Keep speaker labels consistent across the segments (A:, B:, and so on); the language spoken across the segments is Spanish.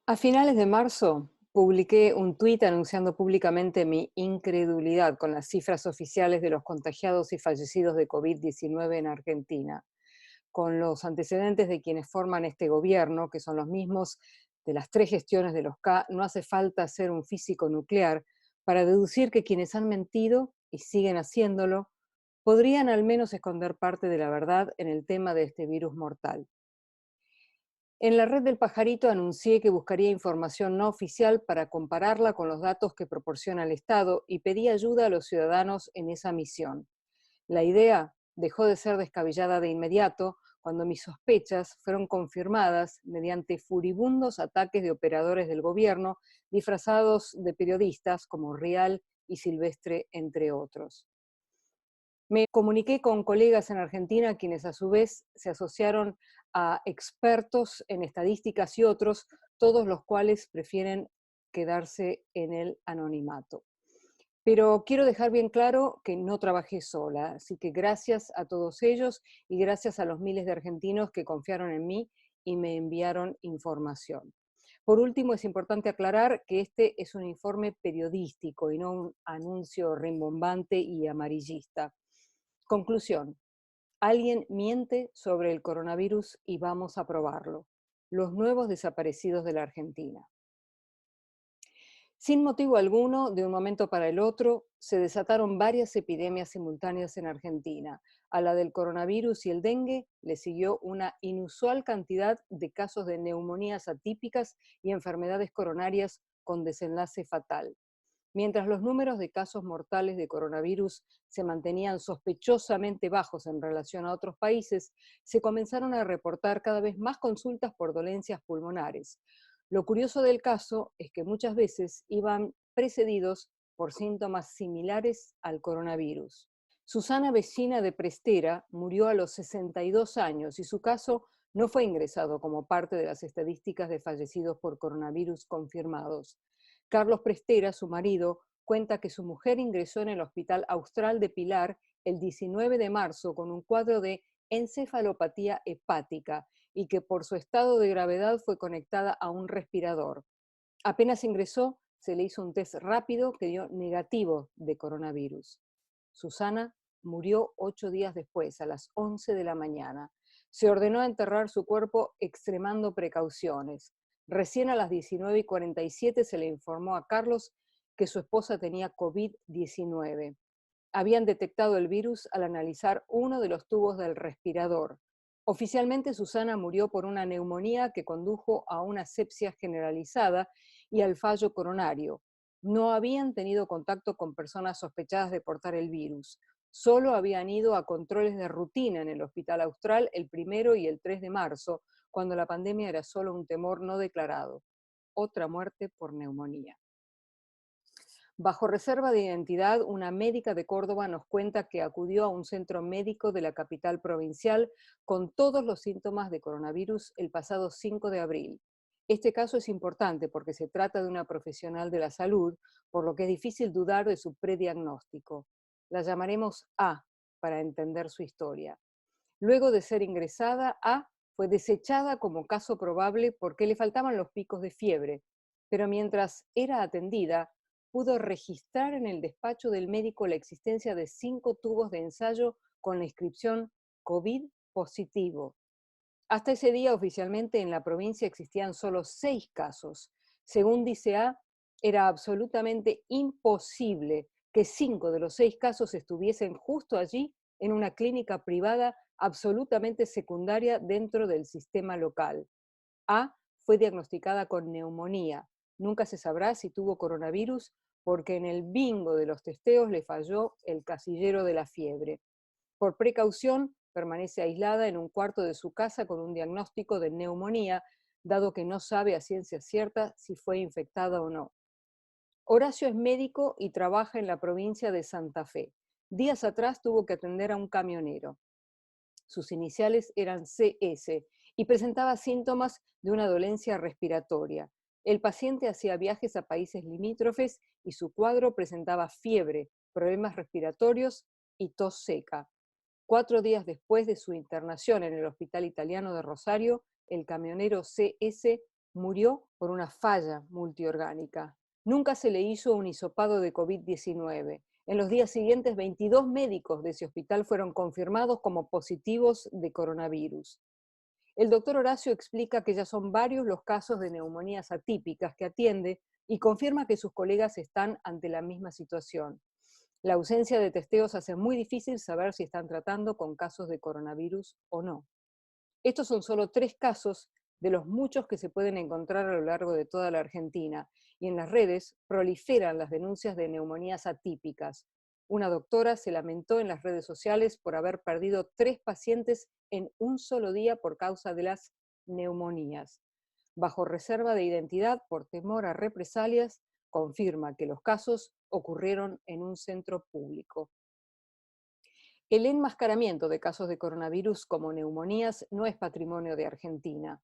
A: A finales de marzo, publiqué un tuit anunciando públicamente mi incredulidad con las cifras oficiales de los contagiados y fallecidos de COVID-19 en Argentina, con los antecedentes de quienes forman este gobierno, que son los mismos de las tres gestiones de los K. No hace falta ser un físico nuclear para deducir que quienes han mentido y siguen haciéndolo podrían al menos esconder parte de la verdad en el tema de este virus mortal. En la red del pajarito anuncié que buscaría información no oficial para compararla con los datos que proporciona el Estado y pedí ayuda a los ciudadanos en esa misión. La idea dejó de ser descabellada de inmediato cuando mis sospechas fueron confirmadas mediante furibundos ataques de operadores del gobierno disfrazados de periodistas como Rial y Silvestre, entre otros. Me comuniqué con colegas en Argentina, quienes a su vez se asociaron a expertos en estadísticas y otros, todos los cuales prefieren quedarse en el anonimato. Pero quiero dejar bien claro que no trabajé sola, así que gracias a todos ellos y gracias a los miles de argentinos que confiaron en mí y me enviaron información. Por último, es importante aclarar que este es un informe periodístico y no un anuncio rimbombante y amarillista. Conclusión: alguien miente sobre el coronavirus y vamos a probarlo. Los nuevos desaparecidos de la Argentina. Sin motivo alguno, de un momento para el otro, se desataron varias epidemias simultáneas en Argentina. A la del coronavirus y el dengue le siguió una inusual cantidad de casos de neumonías atípicas y enfermedades coronarias con desenlace fatal. Mientras los números de casos mortales de coronavirus se mantenían sospechosamente bajos en relación a otros países, se comenzaron a reportar cada vez más consultas por dolencias pulmonares. Lo curioso del caso es que muchas veces iban precedidos por síntomas similares al coronavirus. Susana, vecina de Prestera, murió a los 62 años y su caso no fue ingresado como parte de las estadísticas de fallecidos por coronavirus confirmados. Carlos Prestera, su marido, cuenta que su mujer ingresó en el Hospital Austral de Pilar el 19 de marzo con un cuadro de encefalopatía hepática y que por su estado de gravedad fue conectada a un respirador. Apenas ingresó, se le hizo un test rápido que dio negativo de coronavirus. Susana murió 8 días después, a las 11 de la mañana. Se ordenó enterrar su cuerpo extremando precauciones. Recién a las 19:47 se le informó a Carlos que su esposa tenía COVID-19. Habían detectado el virus al analizar uno de los tubos del respirador. Oficialmente, Susana murió por una neumonía que condujo a una sepsia generalizada y al fallo coronario. No habían tenido contacto con personas sospechadas de portar el virus. Solo habían ido a controles de rutina en el Hospital Austral el 1 y el 3 de marzo, cuando la pandemia era solo un temor no declarado. Otra muerte por neumonía. Bajo reserva de identidad, una médica de Córdoba nos cuenta que acudió a un centro médico de la capital provincial con todos los síntomas de coronavirus el pasado 5 de abril. Este caso es importante porque se trata de una profesional de la salud, por lo que es difícil dudar de su prediagnóstico. La llamaremos A para entender su historia. Luego de ser ingresada, A fue desechada como caso probable porque le faltaban los picos de fiebre, pero mientras era atendida, pudo registrar en el despacho del médico la existencia de 5 tubos de ensayo con la inscripción COVID positivo. Hasta ese día, oficialmente en la provincia existían solo 6 casos. Según dice A, era absolutamente imposible que 5 de los 6 casos estuviesen justo allí en una clínica privada absolutamente secundaria dentro del sistema local. A fue diagnosticada con neumonía. Nunca se sabrá si tuvo coronavirus porque en el bingo de los testeos le falló el casillero de la fiebre. Por precaución, permanece aislada en un cuarto de su casa con un diagnóstico de neumonía, dado que no sabe a ciencia cierta si fue infectada o no. Horacio es médico y trabaja en la provincia de Santa Fe. Días atrás tuvo que atender a un camionero. Sus iniciales eran CS y presentaba síntomas de una dolencia respiratoria. El paciente hacía viajes a países limítrofes y su cuadro presentaba fiebre, problemas respiratorios y tos seca. 4 días después de su internación en el Hospital Italiano de Rosario, el camionero CS Murió por una falla multiorgánica. Nunca se le hizo un hisopado de COVID-19. En los días siguientes, 22 médicos de ese hospital fueron confirmados como positivos de coronavirus. El doctor Horacio explica que ya son varios los casos de neumonías atípicas que atiende y confirma que sus colegas están ante la misma situación. La ausencia de testeos hace muy difícil saber si están tratando con casos de coronavirus o no. Estos son solo 3 casos de los muchos que se pueden encontrar a lo largo de toda la Argentina, y en las redes proliferan las denuncias de neumonías atípicas. Una doctora se lamentó en las redes sociales por haber perdido 3 pacientes en un solo día por causa de las neumonías. Bajo reserva de identidad por temor a represalias, confirma que los casos ocurrieron en un centro público. El enmascaramiento de casos de coronavirus como neumonías no es patrimonio de Argentina.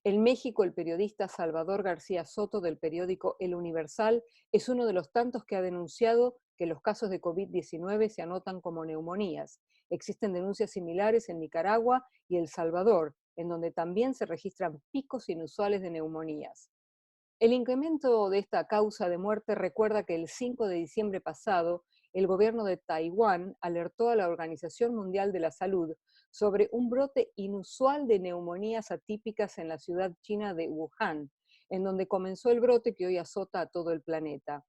A: En México, el periodista Salvador García Soto del periódico El Universal es uno de los tantos que ha denunciado que los casos de COVID-19 se anotan como neumonías. Existen denuncias similares en Nicaragua y El Salvador, en donde también se registran picos inusuales de neumonías. El incremento de esta causa de muerte recuerda que el 5 de diciembre pasado, el gobierno de Taiwán alertó a la Organización Mundial de la Salud sobre un brote inusual de neumonías atípicas en la ciudad china de Wuhan, en donde comenzó el brote que hoy azota a todo el planeta.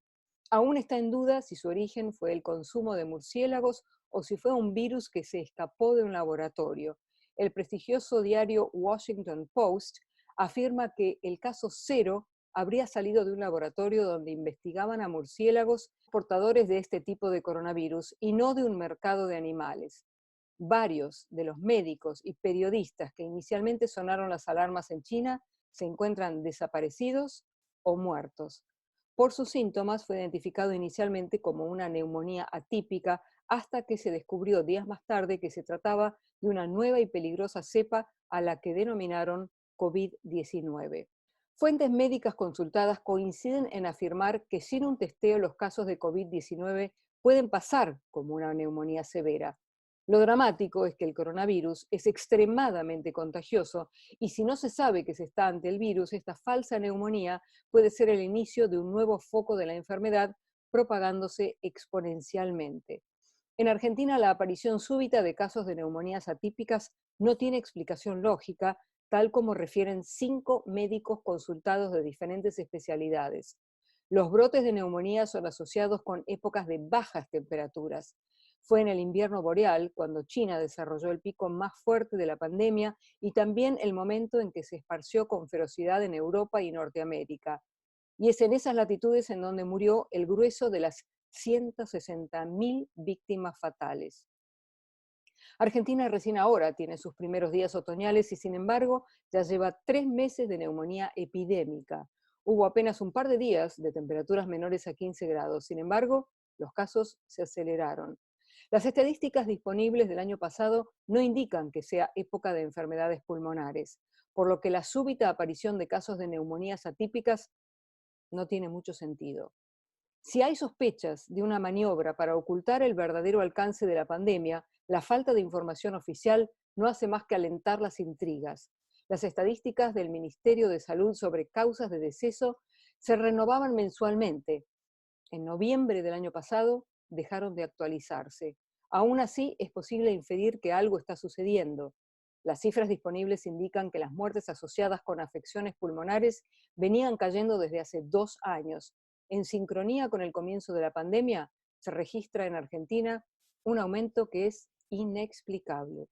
A: Aún está en duda si su origen fue el consumo de murciélagos o si fue un virus que se escapó de un laboratorio. El prestigioso diario Washington Post afirma que el caso cero habría salido de un laboratorio donde investigaban a murciélagos portadores de este tipo de coronavirus y no de un mercado de animales. Varios de los médicos y periodistas que inicialmente sonaron las alarmas en China se encuentran desaparecidos o muertos. Por sus síntomas fue identificado inicialmente como una neumonía atípica hasta que se descubrió días más tarde que se trataba de una nueva y peligrosa cepa a la que denominaron COVID-19. Fuentes médicas consultadas coinciden en afirmar que sin un testeo los casos de COVID-19 pueden pasar como una neumonía severa. Lo dramático es que el coronavirus es extremadamente contagioso y si no se sabe que se está ante el virus, esta falsa neumonía puede ser el inicio de un nuevo foco de la enfermedad propagándose exponencialmente. En Argentina, la aparición súbita de casos de neumonías atípicas no tiene explicación lógica, tal como refieren 5 médicos consultados de diferentes especialidades. Los brotes de neumonía son asociados con épocas de bajas temperaturas. Fue en el invierno boreal cuando China desarrolló el pico más fuerte de la pandemia y también el momento en que se esparció con ferocidad en Europa y Norteamérica. Y es en esas latitudes en donde murió el grueso de las 160.000 víctimas fatales. Argentina recién ahora tiene sus primeros días otoñales y sin embargo ya lleva 3 meses de neumonía epidémica. Hubo apenas un par de días de temperaturas menores a 15 grados, sin embargo los casos se aceleraron. Las estadísticas disponibles del año pasado no indican que sea época de enfermedades pulmonares, por lo que la súbita aparición de casos de neumonías atípicas no tiene mucho sentido. Si hay sospechas de una maniobra para ocultar el verdadero alcance de la pandemia, la falta de información oficial no hace más que alentar las intrigas. Las estadísticas del Ministerio de Salud sobre causas de deceso se renovaban mensualmente. En noviembre del año pasado dejaron de actualizarse. Aún así, es posible inferir que algo está sucediendo. Las cifras disponibles indican que las muertes asociadas con afecciones pulmonares venían cayendo desde hace 2 años. En sincronía con el comienzo de la pandemia, se registra en Argentina un aumento que es inexplicable.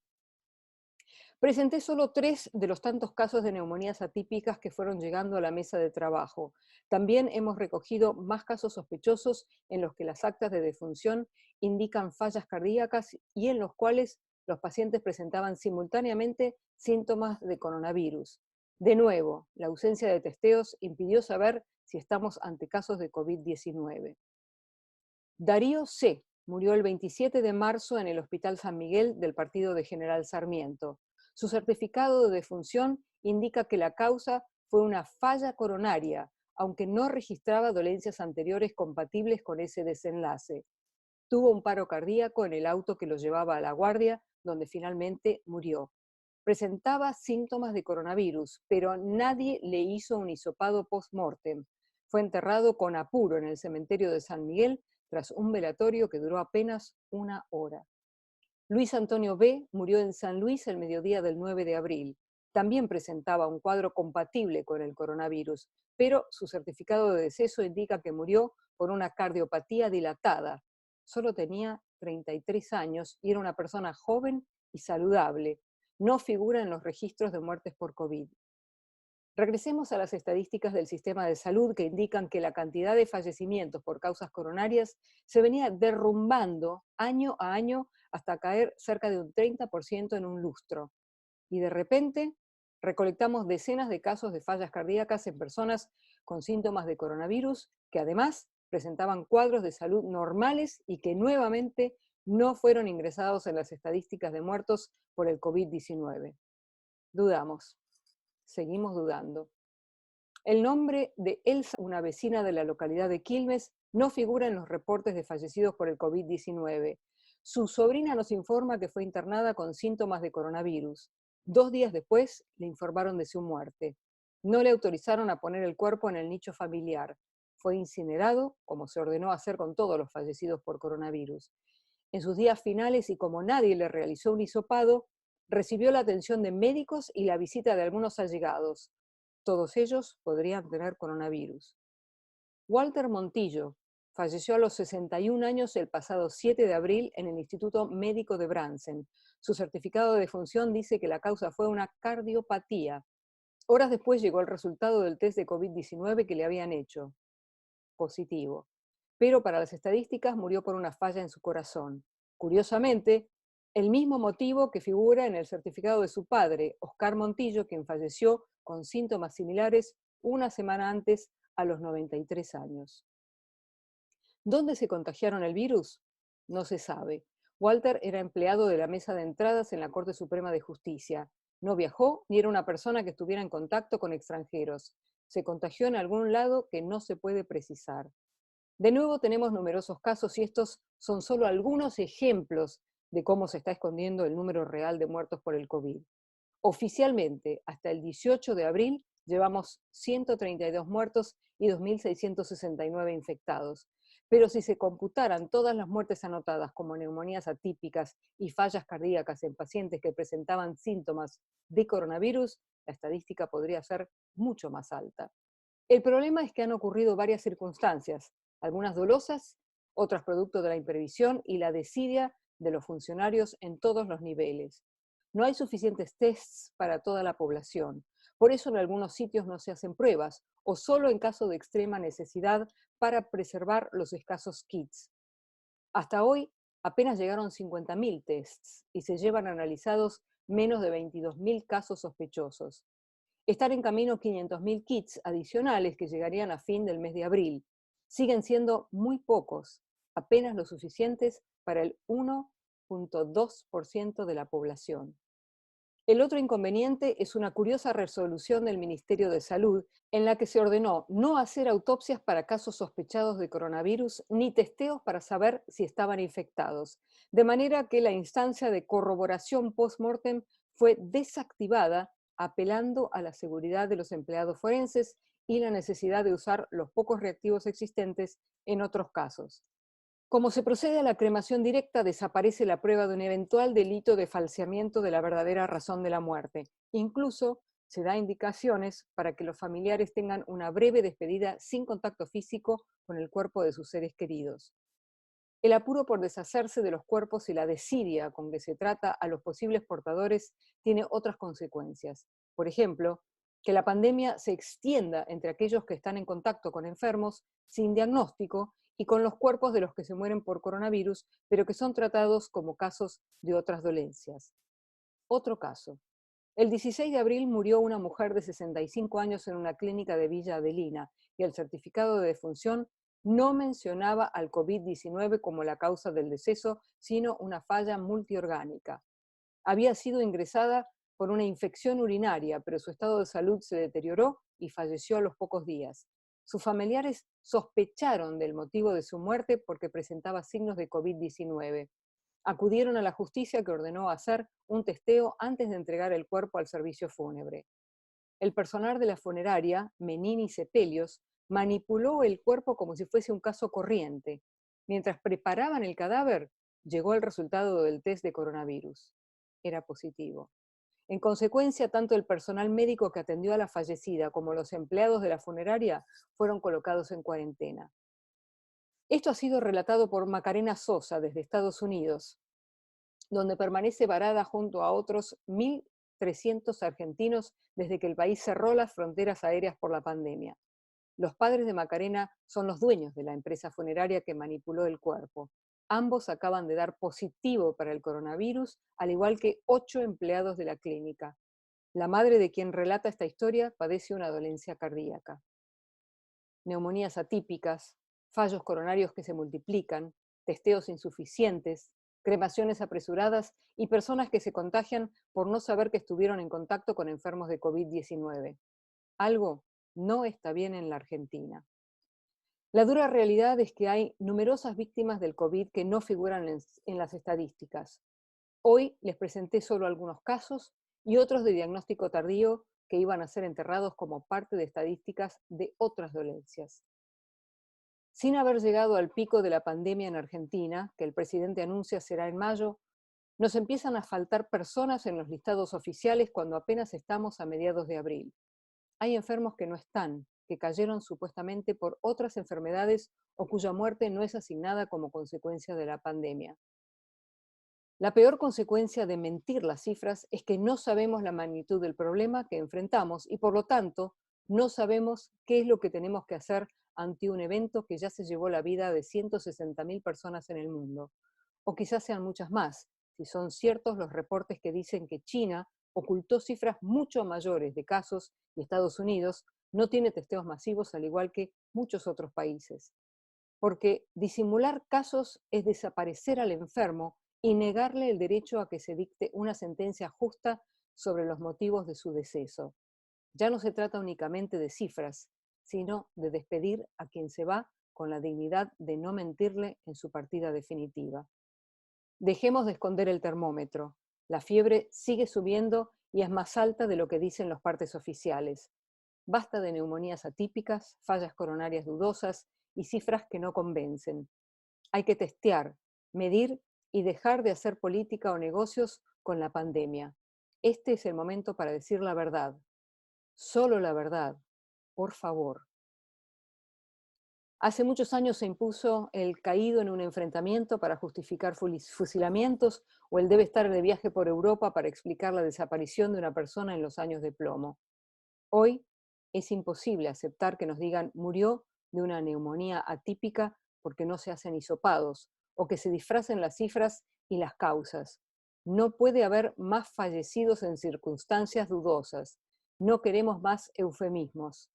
A: Presenté solo 3 de los tantos casos de neumonías atípicas que fueron llegando a la mesa de trabajo. También hemos recogido más casos sospechosos en los que las actas de defunción indican fallas cardíacas y en los cuales los pacientes presentaban simultáneamente síntomas de coronavirus. De nuevo, la ausencia de testeos impidió saber si estamos ante casos de COVID-19. Darío C. murió el 27 de marzo en el Hospital San Miguel del partido de General Sarmiento. Su certificado de defunción indica que la causa fue una falla coronaria, aunque no registraba dolencias anteriores compatibles con ese desenlace. Tuvo un paro cardíaco en el auto que lo llevaba a La Guardia, donde finalmente murió. Presentaba síntomas de coronavirus, pero nadie le hizo un hisopado post-mortem. Fue enterrado con apuro en el cementerio de San Miguel tras un velatorio que duró apenas una hora. Luis Antonio B. murió en San Luis el mediodía del 9 de abril. También presentaba un cuadro compatible con el coronavirus, pero su certificado de deceso indica que murió por una cardiopatía dilatada. Solo tenía 33 años y era una persona joven y saludable. No figura en los registros de muertes por COVID. Regresemos a las estadísticas del sistema de salud que indican que la cantidad de fallecimientos por causas coronarias se venía derrumbando año a año hasta caer cerca de un 30% en un lustro. Y de repente recolectamos decenas de casos de fallas cardíacas en personas con síntomas de coronavirus que además presentaban cuadros de salud normales y que nuevamente no fueron ingresados en las estadísticas de muertos por el COVID-19. Dudamos, seguimos dudando. El nombre de Elsa, una vecina de la localidad de Quilmes, no figura en los reportes de fallecidos por el COVID-19. Su sobrina nos informa que fue internada con síntomas de coronavirus. 2 días después le informaron de su muerte. No le autorizaron a poner el cuerpo en el nicho familiar. Fue incinerado, como se ordenó hacer con todos los fallecidos por coronavirus. En sus días finales, y como nadie le realizó un hisopado, recibió la atención de médicos y la visita de algunos allegados. Todos ellos podrían tener coronavirus. Walter Montillo falleció a los 61 años el pasado 7 de abril en el Instituto Médico de Bransen. Su certificado de defunción dice que la causa fue una cardiopatía. Horas después llegó el resultado del test de COVID-19 que le habían hecho. Positivo. Pero para las estadísticas murió por una falla en su corazón. Curiosamente, el mismo motivo que figura en el certificado de su padre, Oscar Montillo, quien falleció con síntomas similares una semana antes a los 93 años. ¿Dónde se contagiaron el virus? No se sabe. Walter era empleado de la mesa de entradas en la Corte Suprema de Justicia. No viajó ni era una persona que estuviera en contacto con extranjeros. Se contagió en algún lado que no se puede precisar. De nuevo tenemos numerosos casos y estos son solo algunos ejemplos de cómo se está escondiendo el número real de muertos por el COVID. Oficialmente, hasta el 18 de abril, llevamos 132 muertos y 2.669 infectados. Pero si se computaran todas las muertes anotadas como neumonías atípicas y fallas cardíacas en pacientes que presentaban síntomas de coronavirus, la estadística podría ser mucho más alta. El problema es que han ocurrido varias circunstancias, algunas dolosas, otras producto de la imprevisión y la desidia de los funcionarios en todos los niveles. No hay suficientes tests para toda la población. Por eso en algunos sitios no se hacen pruebas, o solo en caso de extrema necesidad para preservar los escasos kits. Hasta hoy apenas llegaron 50.000 tests y se llevan analizados menos de 22.000 casos sospechosos. Están en camino 500.000 kits adicionales que llegarían a fin del mes de abril. Siguen siendo muy pocos, apenas lo suficientes para el 1,2% de la población. El otro inconveniente es una curiosa resolución del Ministerio de Salud en la que se ordenó no hacer autopsias para casos sospechados de coronavirus ni testeos para saber si estaban infectados, de manera que la instancia de corroboración post-mortem fue desactivada, apelando a la seguridad de los empleados forenses y la necesidad de usar los pocos reactivos existentes en otros casos. Como se procede a la cremación directa, desaparece la prueba de un eventual delito de falseamiento de la verdadera razón de la muerte. Incluso se da indicaciones para que los familiares tengan una breve despedida sin contacto físico con el cuerpo de sus seres queridos. El apuro por deshacerse de los cuerpos y la desidia con que se trata a los posibles portadores tiene otras consecuencias. Por ejemplo, que la pandemia se extienda entre aquellos que están en contacto con enfermos sin diagnóstico y con los cuerpos de los que se mueren por coronavirus, pero que son tratados como casos de otras dolencias. Otro caso. El 16 de abril murió una mujer de 65 años en una clínica de Villa Adelina y el certificado de defunción no mencionaba al COVID-19 como la causa del deceso, sino una falla multiorgánica. Había sido ingresada por una infección urinaria, pero su estado de salud se deterioró y falleció a los pocos días. Sus familiares sospecharon del motivo de su muerte porque presentaba signos de COVID-19. Acudieron a la justicia, que ordenó hacer un testeo antes de entregar el cuerpo al servicio fúnebre. El personal de la funeraria, Menini Sepelios, manipuló el cuerpo como si fuese un caso corriente. Mientras preparaban el cadáver, llegó el resultado del test de coronavirus. Era positivo. En consecuencia, tanto el personal médico que atendió a la fallecida como los empleados de la funeraria fueron colocados en cuarentena. Esto ha sido relatado por Macarena Sosa desde Estados Unidos, donde permanece varada junto a otros 1.300 argentinos desde que el país cerró las fronteras aéreas por la pandemia. Los padres de Macarena son los dueños de la empresa funeraria que manipuló el cuerpo. Ambos acaban de dar positivo para el coronavirus, al igual que 8 empleados de la clínica. La madre de quien relata esta historia padece una dolencia cardíaca. Neumonías atípicas, fallos coronarios que se multiplican, testeos insuficientes, cremaciones apresuradas y personas que se contagian por no saber que estuvieron en contacto con enfermos de COVID-19. Algo no está bien en la Argentina. La dura realidad es que hay numerosas víctimas del COVID que no figuran en las estadísticas. Hoy les presenté solo algunos casos y otros de diagnóstico tardío que iban a ser enterrados como parte de estadísticas de otras dolencias. Sin haber llegado al pico de la pandemia en Argentina, que el presidente anuncia será en mayo, nos empiezan a faltar personas en los listados oficiales cuando apenas estamos a mediados de abril. Hay enfermos que no están, que cayeron supuestamente por otras enfermedades o cuya muerte no es asignada como consecuencia de la pandemia. La peor consecuencia de mentir las cifras es que no sabemos la magnitud del problema que enfrentamos y por lo tanto no sabemos qué es lo que tenemos que hacer ante un evento que ya se llevó la vida de 160.000 personas en el mundo. O quizás sean muchas más, si son ciertos los reportes que dicen que China ocultó cifras mucho mayores de casos y Estados Unidos no tiene testeos masivos al igual que muchos otros países. Porque disimular casos es desaparecer al enfermo y negarle el derecho a que se dicte una sentencia justa sobre los motivos de su deceso. Ya no se trata únicamente de cifras, sino de despedir a quien se va con la dignidad de no mentirle en su partida definitiva. Dejemos de esconder el termómetro. La fiebre sigue subiendo y es más alta de lo que dicen los partes oficiales. Basta de neumonías atípicas, fallas coronarias dudosas y cifras que no convencen. Hay que testear, medir y dejar de hacer política o negocios con la pandemia. Este es el momento para decir la verdad. Solo la verdad. Por favor. Hace muchos años se impuso el caído en un enfrentamiento para justificar fusilamientos o el debe estar de viaje por Europa para explicar la desaparición de una persona en los años de plomo. Hoy es imposible aceptar que nos digan murió de una neumonía atípica porque no se hacen hisopados o que se disfracen las cifras y las causas. No puede haber más fallecidos en circunstancias dudosas. No queremos más eufemismos.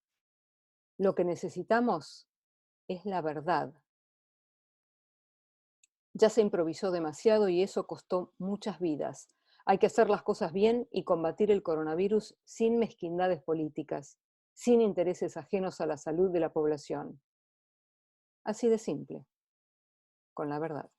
A: Lo que necesitamos es la verdad. Ya se improvisó demasiado y eso costó muchas vidas. Hay que hacer las cosas bien y combatir el coronavirus sin mezquindades políticas, sin intereses ajenos a la salud de la población. Así de simple, con la verdad.